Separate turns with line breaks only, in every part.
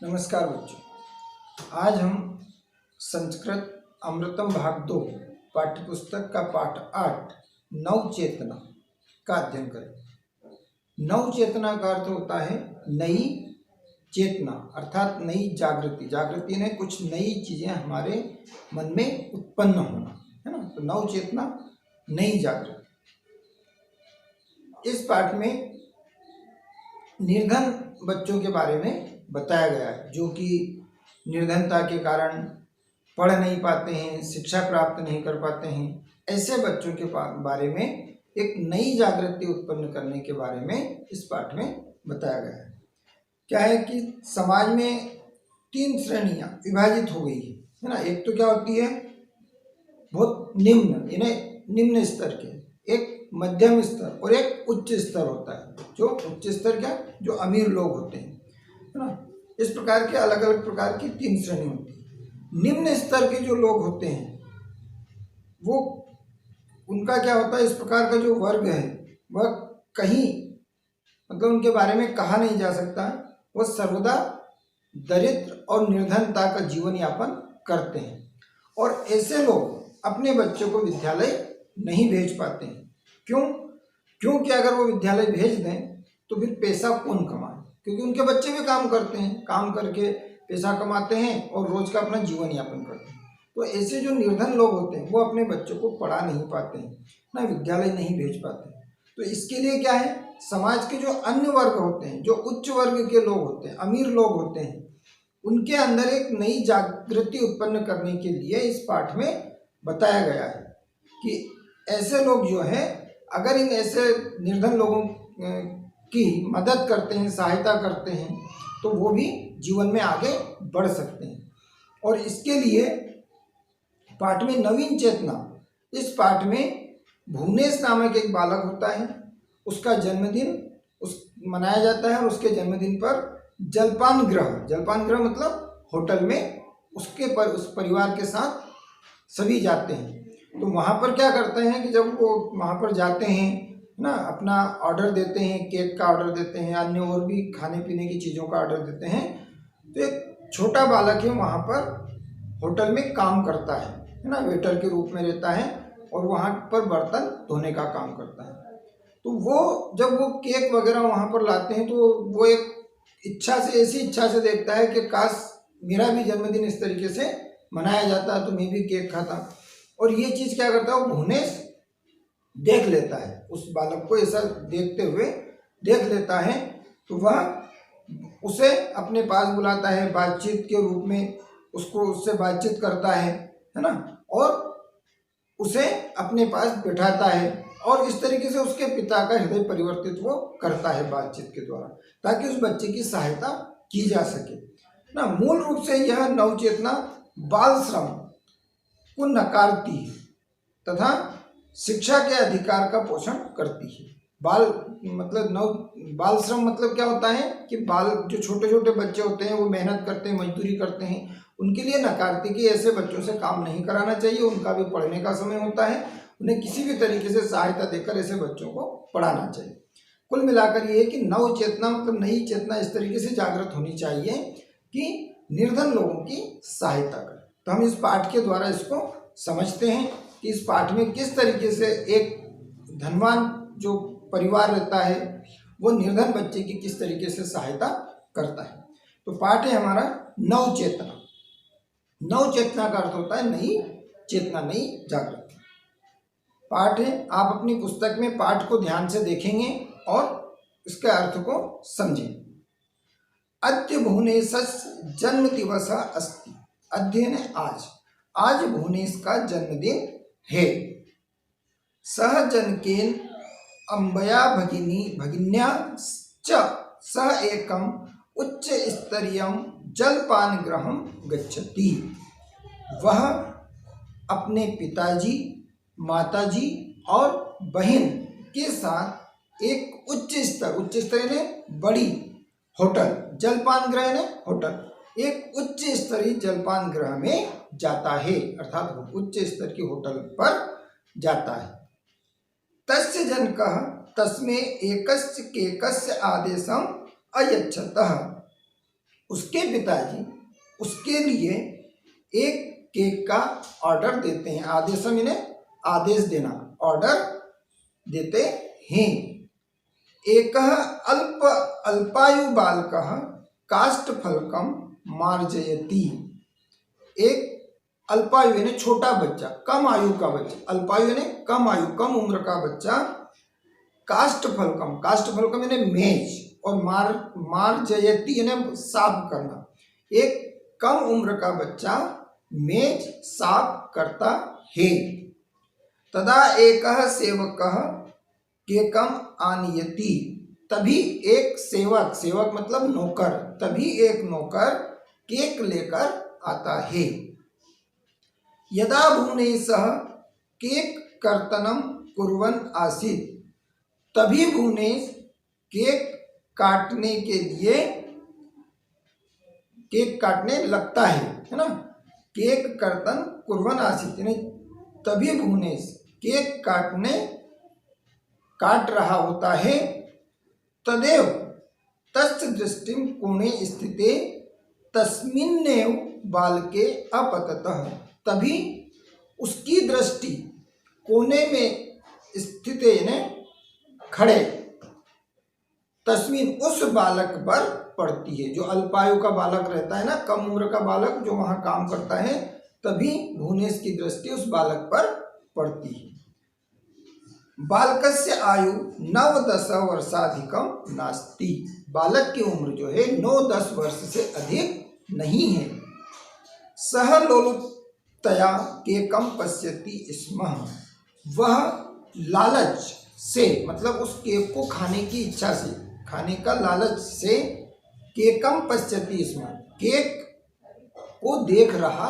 नमस्कार बच्चों। आज हम संस्कृत अमृतम भाग 2 पाठ्यपुस्तक का पाठ 8 नव चेतना का अध्ययन करें। नव चेतना का अर्थ होता है नई चेतना, अर्थात नई जागृति। जागृति ने कुछ नई चीजें हमारे मन में उत्पन्न होना, है ना। तो नव चेतना, नई जागृति। इस पाठ में निर्धन बच्चों के बारे में बताया गया है, जो कि निर्धनता के कारण पढ़ नहीं पाते हैं, शिक्षा प्राप्त नहीं कर पाते हैं। ऐसे बच्चों के बारे में एक नई जागृति उत्पन्न करने के बारे में इस पाठ में बताया गया है। क्या है कि समाज में 3 श्रेणियां विभाजित हो गई है ना। एक तो क्या होती है, बहुत निम्न, यानी निम्न स्तर के, एक मध्यम स्तर और एक उच्च स्तर होता है। जो उच्च स्तर क्या, जो अमीर लोग होते हैं, है ना। इस प्रकार के अलग अलग प्रकार की 3 श्रेणी होती है। निम्न स्तर के जो लोग होते हैं वो, उनका क्या होता है, इस प्रकार का जो वर्ग है वह कहीं, मतलब उनके बारे में कहा नहीं जा सकता। वह सर्वदा दरिद्र और निर्धनता का जीवन यापन करते हैं, और ऐसे लोग अपने बच्चों को विद्यालय नहीं भेज पाते हैं। क्योंकि अगर वो विद्यालय भेज दें तो फिर पैसा कौन कमाए, क्योंकि उनके बच्चे भी काम करते हैं, काम करके पैसा कमाते हैं और रोज का अपना जीवन यापन करते हैं। तो ऐसे जो निर्धन लोग होते हैं वो अपने बच्चों को पढ़ा नहीं पाते हैं, ना विद्यालय नहीं भेज पाते हैं। तो इसके लिए क्या है, समाज के जो अन्य वर्ग होते हैं, जो उच्च वर्ग के लोग होते हैं, अमीर लोग होते हैं, उनके अंदर एक नई जागृति उत्पन्न करने के लिए इस पाठ में बताया गया है कि ऐसे लोग जो है, अगर इन ऐसे निर्धन लोगों की मदद करते हैं, सहायता करते हैं, तो वो भी जीवन में आगे बढ़ सकते हैं। और इसके लिए पाठ में नवीन चेतना, इस पाठ में भुवनेश नामक एक बालक होता है, उसका जन्मदिन मनाया जाता है, और उसके जन्मदिन पर जलपान गृह मतलब होटल में उस परिवार के साथ सभी जाते हैं। तो वहाँ पर क्या करते हैं कि जब वो वहाँ पर जाते हैं ना, अपना ऑर्डर देते हैं, केक का ऑर्डर देते हैं, अन्य और भी खाने पीने की चीज़ों का ऑर्डर देते हैं। तो एक छोटा बालक है वहाँ पर होटल में काम करता है ना, वेटर के रूप में रहता है, और वहाँ पर बर्तन धोने का काम करता है। तो वो जब वो केक वगैरह वहाँ पर लाते हैं, तो वो एक ऐसी इच्छा से देखता है कि काश मेरा भी जन्मदिन इस तरीके से मनाया जाता तो मैं भी केक खाता। और ये चीज़ क्या करता है, वो भुवनेश देख लेता है, उस बालक को ऐसा देखते हुए देख लेता है। तो वह उसे अपने पास बुलाता है, बातचीत के रूप में उससे बातचीत करता है ना, और उसे अपने पास बिठाता है, और इस तरीके से उसके पिता का हृदय परिवर्तित वो करता है बातचीत के द्वारा, ताकि उस बच्चे की सहायता की जा सके ना। मूल रूप से यह नवचेतना बाल श्रम को नकारती है तथा शिक्षा के अधिकार का पोषण करती है। बाल श्रम मतलब क्या होता है कि जो छोटे छोटे बच्चे होते हैं वो मेहनत करते हैं, मजदूरी करते हैं, उनके लिए नकारती कि ऐसे बच्चों से काम नहीं कराना चाहिए, उनका भी पढ़ने का समय होता है, उन्हें किसी भी तरीके से सहायता देकर ऐसे बच्चों को पढ़ाना चाहिए। कुल मिलाकर ये है कि नव चेतना मतलब नई चेतना इस तरीके से जागृत होनी चाहिए कि निर्धन लोगों की सहायता करें। तो हम इस पाठ के द्वारा इसको समझते हैं कि इस पाठ में किस तरीके से एक धनवान जो परिवार रहता है वो निर्धन बच्चे की किस तरीके से सहायता करता है। तो पाठ है हमारा नव चेतना। नव चेतना का अर्थ होता है नई चेतना, नई जागृति। पाठ है, आप अपनी पुस्तक में पाठ को ध्यान से देखेंगे और इसके अर्थ को समझेंगे। अद्य भुवनेशस्य जन्म दिवस अस्ति। अद्य ने आज भुवनेश का जन्मदिन है। सह जनकेन अम्बया भगिन्या च सह एकम उच्च स्तरीयम जलपान गृहम गच्छति। वह अपने पिताजी, माताजी और बहन के साथ एक उच्च स्तर ने बड़ी होटल, जलपान गृह ने होटल, एक उच्च स्तरीय जलपान गृह में जाता है, अर्थात उच्च स्तर की होटल पर जाता है। तस्य जनकः तस्मै एकस्य केकस्य आदेशम अयच्छतः। उसके पिताजी उसके लिए एक केक का ऑर्डर देते हैं। आदेशम इन्हें आदेश देना, ऑर्डर देते हैं। एक अल्प अल्पायु बालक काष्ठफलकम मार्जयति। एक अल्पायु यानी छोटा बच्चा, कम आयु का बच्चा, अल्पायु यानी कम आयु कम उम्र का बच्चा, काष्ठफलकम, काष्ठफलकम यानी मेज, और मार्जयति यानी साफ करना। एक कम उम्र का बच्चा मेज साफ करता है। तदा एक सेवक केकम आनयति। तभी एक सेवक, सेवक मतलब नौकर, तभी एक नौकर केक लेकर आता है। यदा भुवनेशः केक कर्तनम कुर्वन् आसीत्। तभी भुवनेश केक काटने के लिए केक काटने लगता है ना। केक कर्तन कुर्वन् आसीत् यानी तभी भुवनेश केक काट रहा होता है। तदेव तस्य दृष्टिं कोणे स्थिते तस्मिन्नेव बालके अपततः। तभी उसकी दृष्टि कोने में स्थित यानी खड़े तस्मीन उस बालक पर पड़ती है, जो अल्पायु का बालक रहता है ना, कम उम्र का बालक जो वहां काम करता है। तभी भुवनेश की दृष्टि उस बालक पर पड़ती है। बालकस्य आयु 9-10 वर्षाधिकम नास्ति। बालक की उम्र जो है 9-10 वर्ष से अधिक नहीं है। सह लोलुपतया केकम पश्यति स्म। वह लालच से मतलब उस केक को खाने की इच्छा से, खाने का लालच से केकम पश्यति स्म, केक को देख रहा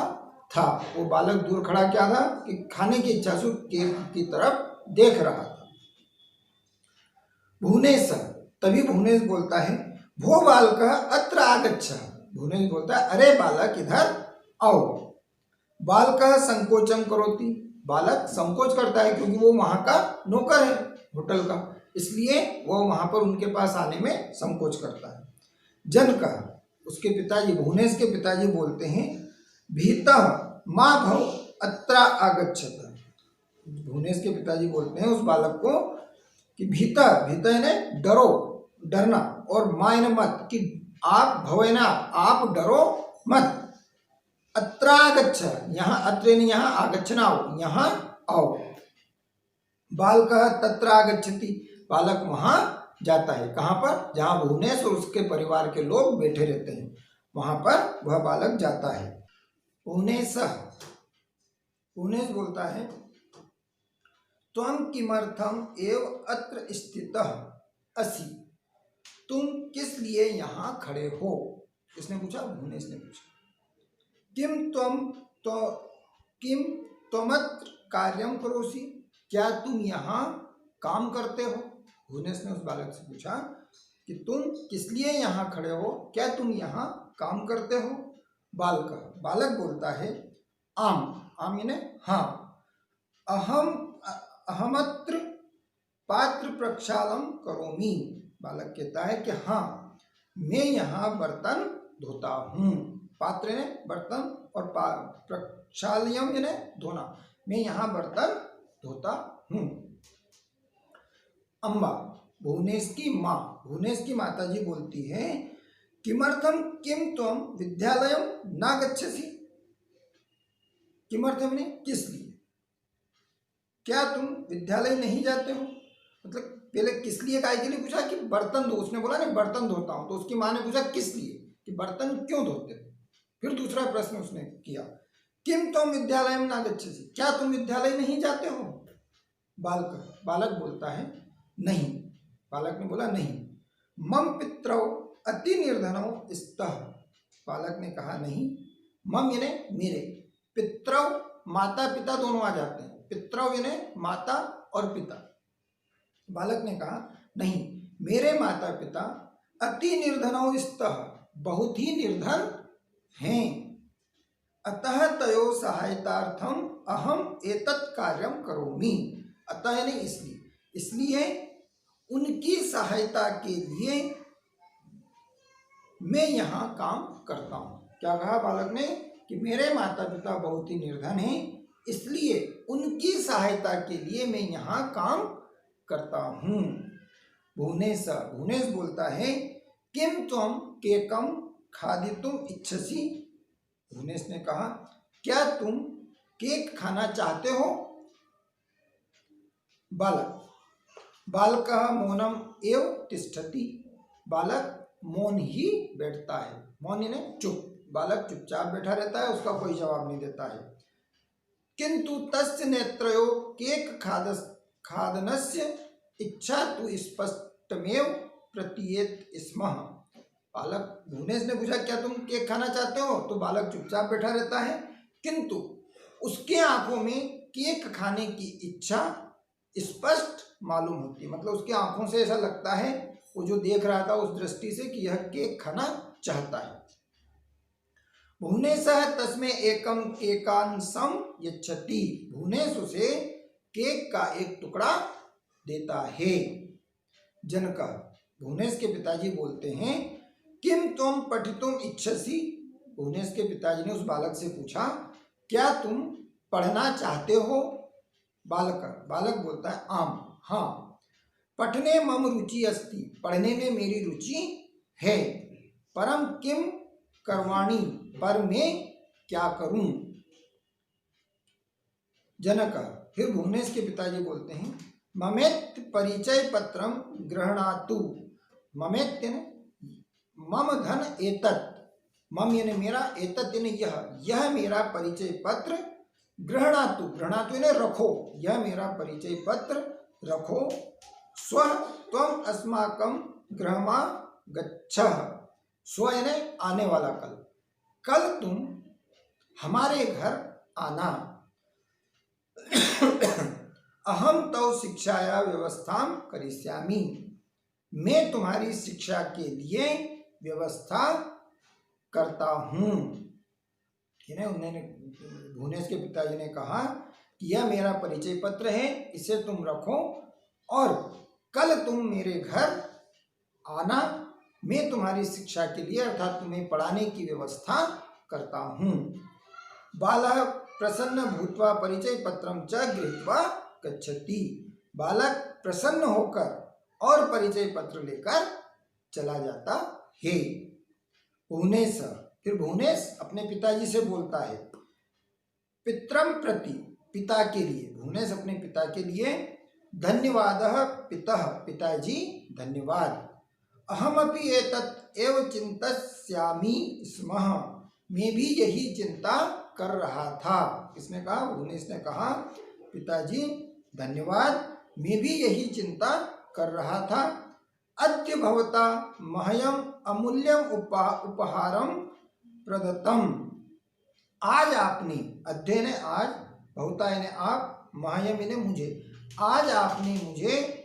था। वो बालक दूर खड़ा क्या था कि खाने की इच्छा से केक की तरफ देख रहा था। भुवनेश, तभी भुवनेश बोलता है, भो बालक अत्र आगच्छ। भुवनेश बोलता है, अरे बालक इधर आओ। बालक संकोचम करोति। बालक संकोच करता है क्योंकि वो वहां का नौकर है होटल का, इसलिए वो वहां पर उनके पास आने में संकोच करता है। जनक, उसके पिताजी भुवनेश के पिताजी बोलते हैं, भीतः मां भव अत्र आगच्छत। भुवनेश के पिताजी बोलते हैं उस बालक को कि भीतर, भीतर यानी डरो, डरना, और मां यानी मत, कि आप भवेना आप डरो मत। अत्र आगच्छ, यहाँ अत्र यानी यहाँ, आगच्छना आओ, यहाँ आओ। बालकः तत्र आगच्छति। बालक वहां जाता है, कहाँ पर, जहाँ भुवनेश और उसके परिवार के लोग बैठे रहते हैं, वहां पर वह बालक जाता है। भुवनेश बोलता है, त्वं किमर्थम एव अत्र स्थितः असि। तुम किस लिए यहाँ खड़े हो। किसने पूछा, भुवनेश ने पूछा। किम त्वमत्र कार्यम करोसि। क्या तुम यहाँ काम करते हो। भुवनेश ने उस बालक से पूछा कि तुम किस लिए यहाँ खड़े हो, क्या तुम यहाँ काम करते हो। बालक बोलता है, आम यानी हाँ, अहमत्र पात्र प्रक्षालन करोमि। बालक कहता है कि हाँ, मैं यहाँ बर्तन धोता हूँ। पात्र यानी बर्तन और प्रक्षाल्यम यानी धोना, मैं यहाँ बर्तन धोता हूँ। अम्बा, भुवनेश की माँ, भुवनेश की माताजी बोलती है, किमर्थम किम त्वम विद्यालयम न गच्छसि। किमर्थम ने किस लिए, क्या तुम विद्यालय नहीं जाते हो। मतलब पहले किस लिए काय के लिए पूछा कि बर्तन धो, उसने बोला नहीं बर्तन धोता हूं, तो उसकी माँ ने पूछा किस लिए, कि बर्तन क्यों धोते हो। फिर दूसरा प्रश्न उसने किया, किम तुम विद्यालय में ना गच्छसि, क्या तुम विद्यालय नहीं जाते हो। बालक बोलता है नहीं। बालक ने बोला नहीं। मम पितरौ अति निर्धनौ स्तः। बालक ने कहा नहीं। मम यानी मेरे, पितरौ माता पिता दोनों आ जाते हैं, पितरौ यानी माता और पिता। बालक ने कहा नहीं, मेरे माता पिता अति निर्धनौ स्तः, बहुत ही निर्धन हैं। अतः तयो सहायतार्थम अहम एतत् कार्यम करोमि। अतः यानी इसलिए उनकी सहायता के लिए मैं यहाँ काम करता हूँ। क्या कहा बालक ने कि मेरे माता पिता बहुत ही निर्धन हैं, इसलिए उनकी सहायता के लिए मैं यहाँ काम करता हूँ। भुवनेश भुवनेश बोलता है किम त्वम केकम खादितुम इच्छसि। भुवनेश ने कहा क्या तुम केक खाना चाहते हो। बालक बालकः मौनम एव तिष्ठति। बालक मौन ही बैठता है। मौन यानी चुप। बालक चुपचाप बैठा रहता है, उसका कोई जवाब नहीं देता है। किंतु तस्य नेत्रयो केक खादनस्य इच्छा तु स्पष्टमेव प्रतीयेत स्म। बालक भुवनेश ने पूछा क्या तुम केक खाना चाहते हो, तो बालक चुपचाप बैठा रहता है, किंतु उसके आंखों में केक खाने की इच्छा स्पष्ट मालूम होती है। मतलब उसकी आंखों से ऐसा लगता है, वो जो देख रहा था उस दृष्टि से, कि यह केक खाना चाहता है। भुवनेश तस्मै एकम केकांशम यच्छति। भुवनेश उसे केक का एक टुकड़ा देता है। जनक भुवनेश के पिताजी बोलते हैं किम तुम पठितुम इच्छसि। भुवनेश के पिताजी ने उस बालक से पूछा क्या तुम पढ़ना चाहते हो। बालक बोलता है आम, हाँ। पठने मम रुचि अस्ति। पढ़ने में मेरी रुचि है। परम किम करवाणी। पर मैं क्या करूं। जनक फिर भुवनेश के पिताजी बोलते हैं ममेत परिचय पत्रम गृह्णातु। ममेत मम धन एतत्। मम यानी मेरा, एतत् यानी यह मेरा परिचय पत्र। गृह्णातु यानी रखो, यह मेरा परिचय पत्र रखो। स्व त्वम अस्माकं गृहमा गच्छः। स्व यानी आने वाला कल। कल तुम हमारे घर आना। अहम तव शिक्षाया व्यवस्था करिष्यामि। मैं तुम्हारी शिक्षा के लिए व्यवस्था करता हूँ। उन्होंने भुवनेश के पिताजी ने कहा कि यह मेरा परिचय पत्र है, इसे तुम रखो और कल तुम मेरे घर आना। मैं तुम्हारी शिक्षा के लिए अर्थात तुम्हें पढ़ाने की व्यवस्था करता हूँ। बालः प्रसन्न भूत्वा परिचय पत्रम च गृहीत्वा गच्छति। बालक प्रसन्न होकर और परिचय पत्र लेकर चला जाता है। भुवनेश फिर भुवनेश अपने पिताजी से बोलता है पित्रम प्रति। पिता के लिए, भुवनेश अपने पिता के लिए धन्यवादः पितः। पिताजी धन्यवाद। अहमपि एतत् एव चिन्तयामि स्म। मैं भी यही चिंता कर रहा था। किसने कहा, भुवनेश ने कहा पिताजी धन्यवाद, मैं भी यही चिंता कर रहा था। अद्य भवता मह्यम अमूल्यम उपहारम प्रदत्तम। आज आपने, अद्य ने आज, भवता यानी आप, मह्यम यानी मुझे, आज आपने मुझे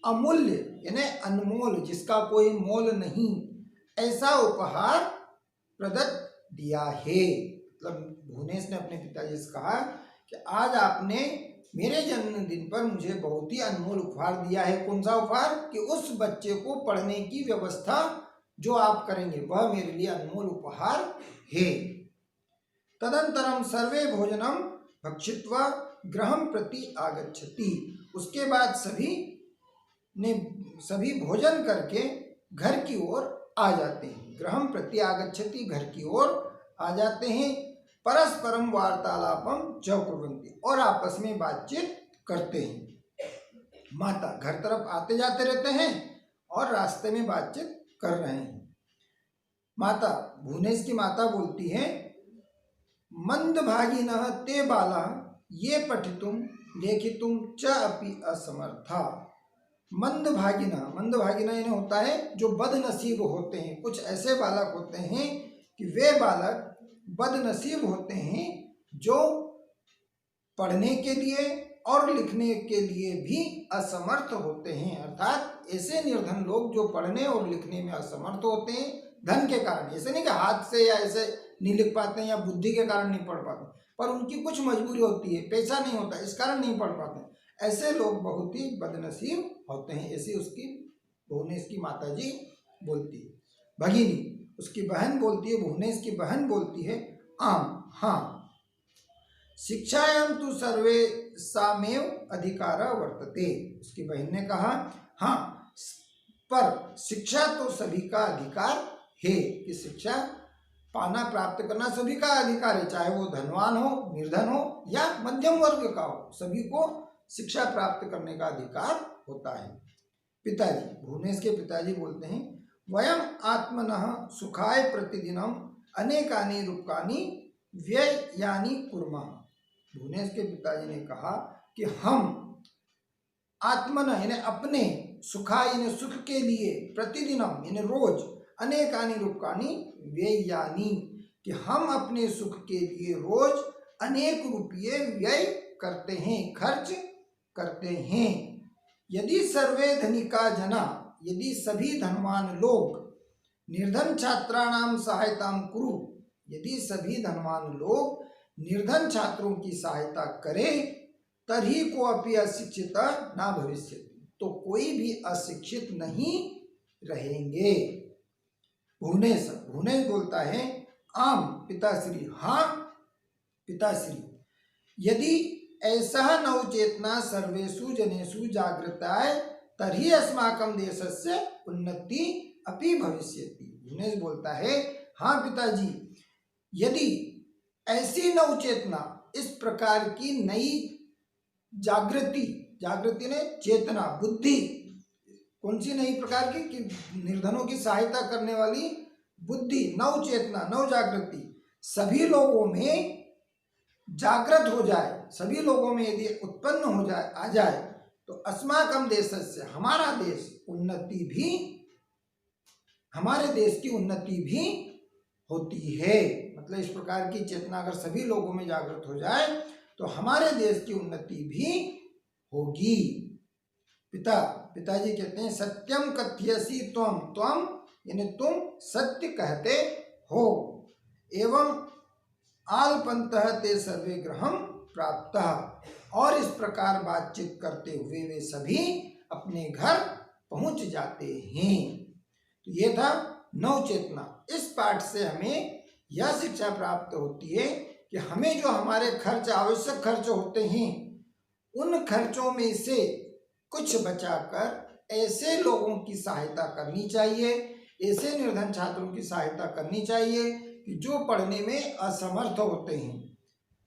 अमूल्य यानी अनमोल, जिसका कोई मोल नहीं, ऐसा उपहार प्रदत्त दिया है। मतलब भुवनेश ने अपने पिताजी से कहा कि आज आपने मेरे जन्मदिन पर मुझे बहुत ही अनमोल उपहार दिया है। कौन सा उपहार, कि उस बच्चे को पढ़ने की व्यवस्था जो आप करेंगे वह मेरे लिए अनमोल उपहार है। तदंतरम सर्वे भोजनम भक्षित्वा गृहं प्रति आगच्छति। उसके बाद सभी भोजन करके घर की ओर आ जाते हैं। गृहं प्रति आगच्छति, घर की ओर आ जाते हैं। परस्परम वार्तालापम च कुर्वन्ति, और आपस में बातचीत करते हैं। माता घर तरफ आते जाते रहते हैं और रास्ते में बातचीत कर रहे हैं। माता, भुवनेश की माता बोलती है मंदभागिनः ते बाला ये पठितुम लेखितुम च अपि असमर्था। मंदभागिना यानी होता है जो बदनसीब होते हैं। कुछ ऐसे बालक होते हैं कि वे बालक बदनसीब होते हैं जो पढ़ने के लिए और लिखने के लिए भी असमर्थ होते हैं। अर्थात ऐसे निर्धन लोग जो पढ़ने और लिखने में असमर्थ होते हैं धन के कारण। ऐसे नहीं कि हाथ से या ऐसे नहीं लिख पाते हैं या बुद्धि के कारण नहीं पढ़ पाते, पर उनकी कुछ मजबूरी होती है, पैसा नहीं होता, इस कारण नहीं पढ़ पाते। ऐसे लोग बहुत ही बदनसीब होते हैं। ऐसी उसकी भुवनेश की माताजी बोलती है। भगिनी, उसकी बहन बोलती है, भुवनेश की बहन बोलती है आम, हाँ, शिक्षायां तु सर्वेषामेव अधिकारः वर्तते। उसकी बहन ने कहा हाँ, पर शिक्षा तो सभी का अधिकार है, कि शिक्षा पाना, प्राप्त करना सभी का अधिकार है, चाहे वो धनवान हो, निर्धन हो या मध्यम वर्ग का हो, सभी को शिक्षा प्राप्त करने का अधिकार होता है। पिताजी, भुवनेश के पिताजी बोलते हैं वयम आत्मनः सुखाय प्रतिदिनम अनेकानि रूपकानि व्ययानि कुर्मः। भुवनेश के पिताजी ने कहा कि हम आत्मनः यानी अपने, सुखाय यानी सुख के लिए, प्रतिदिनम यानी रोज, अनेकानि रूपकानि व्ययानि कि हम अपने सुख के लिए रोज अनेक रुपये व्यय करते हैं, खर्च करते हैं। यदि सर्वे धनिका जना, यदि सभी धनवान लोग निर्धन छात्राणाम सहायताम कुरु, यदि सभी धनवान लोग निर्धन छात्रों की सहायता करें, तभी को अपि अशिक्षित ना भविष्यति, तो कोई भी अशिक्षित नहीं रहेंगे। भुवनेश बोलता है आम पिताश्री, हाँ पिताश्री, यदि ऐसा नवचेतना सर्वेषु जनेषु जागृताय तर्हि अस्माकं देशस्य उन्नति अपि भविष्यति। भुवनेश बोलता है हाँ पिताजी, यदि ऐसी नवचेतना, इस प्रकार की नई जागृति, जागृति ने चेतना, बुद्धि, कौन सी नई प्रकार की, कि निर्धनों की सहायता करने वाली बुद्धि, नव चेतना, नव जागृति सभी लोगों में जागृत हो जाए, सभी लोगों में यदि उत्पन्न हो जाए, आ जाए, तो अस्माकं देशस्य, हमारा देश, उन्नति भी, हमारे देश की उन्नति भी होती है। मतलब इस प्रकार की चेतना अगर सभी लोगों में जागृत हो जाए तो हमारे देश की उन्नति भी होगी। पिताजी कहते हैं सत्यम कथयसि त्वम, त्वम यानी तुम सत्य कहते हो, एवं आलपंतः ते सर्वे गृहं प्राप्तः, और इस प्रकार बातचीत करते हुए वे सभी अपने घर पहुंच जाते हैं। तो ये था नव चेतना। इस पाठ से हमें यह शिक्षा प्राप्त होती है कि हमें जो हमारे खर्च, आवश्यक खर्च होते हैं, उन खर्चों में से कुछ बचाकर ऐसे लोगों की सहायता करनी चाहिए, ऐसे निर्धन छात्रों की सहायता करनी चाहिए कि जो पढ़ने में असमर्थ होते हैं,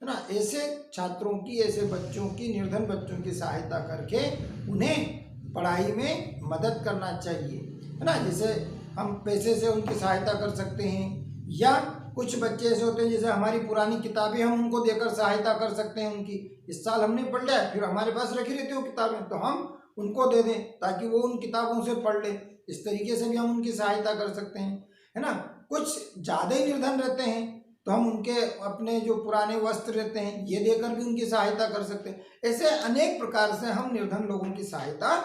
है ना, ऐसे छात्रों की, ऐसे बच्चों की, निर्धन बच्चों की सहायता करके उन्हें पढ़ाई में मदद करना चाहिए, है ना। जैसे हम पैसे से उनकी सहायता कर सकते हैं, या कुछ बच्चे ऐसे होते हैं जैसे हमारी पुरानी किताबें हम उनको देकर सहायता कर सकते हैं उनकी, इस साल हमने पढ़ लिया, फिर हमारे पास रखी रहती है वो किताबें, तो हम उनको दे दें ताकि वो उन किताबों से पढ़ ले। इस तरीके से भी हम उनकी सहायता कर सकते हैं, है ना। कुछ ज़्यादा ही निर्धन रहते हैं तो हम उनके अपने जो पुराने वस्त्र रहते हैं ये देकर भी उनकी सहायता कर सकते हैं। ऐसे अनेक प्रकार से हम निर्धन लोगों की सहायता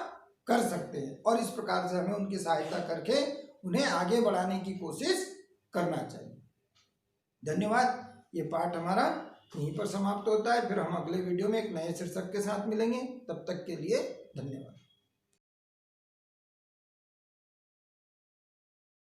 कर सकते हैं, और इस प्रकार से हमें उनकी सहायता करके उन्हें आगे बढ़ाने की कोशिश करना चाहिए। धन्यवाद। ये पाठ हमारा यहीं पर समाप्त होता है। फिर हम अगले वीडियो में एक नए शीर्षक के साथ मिलेंगे। तब तक के लिए धन्यवाद।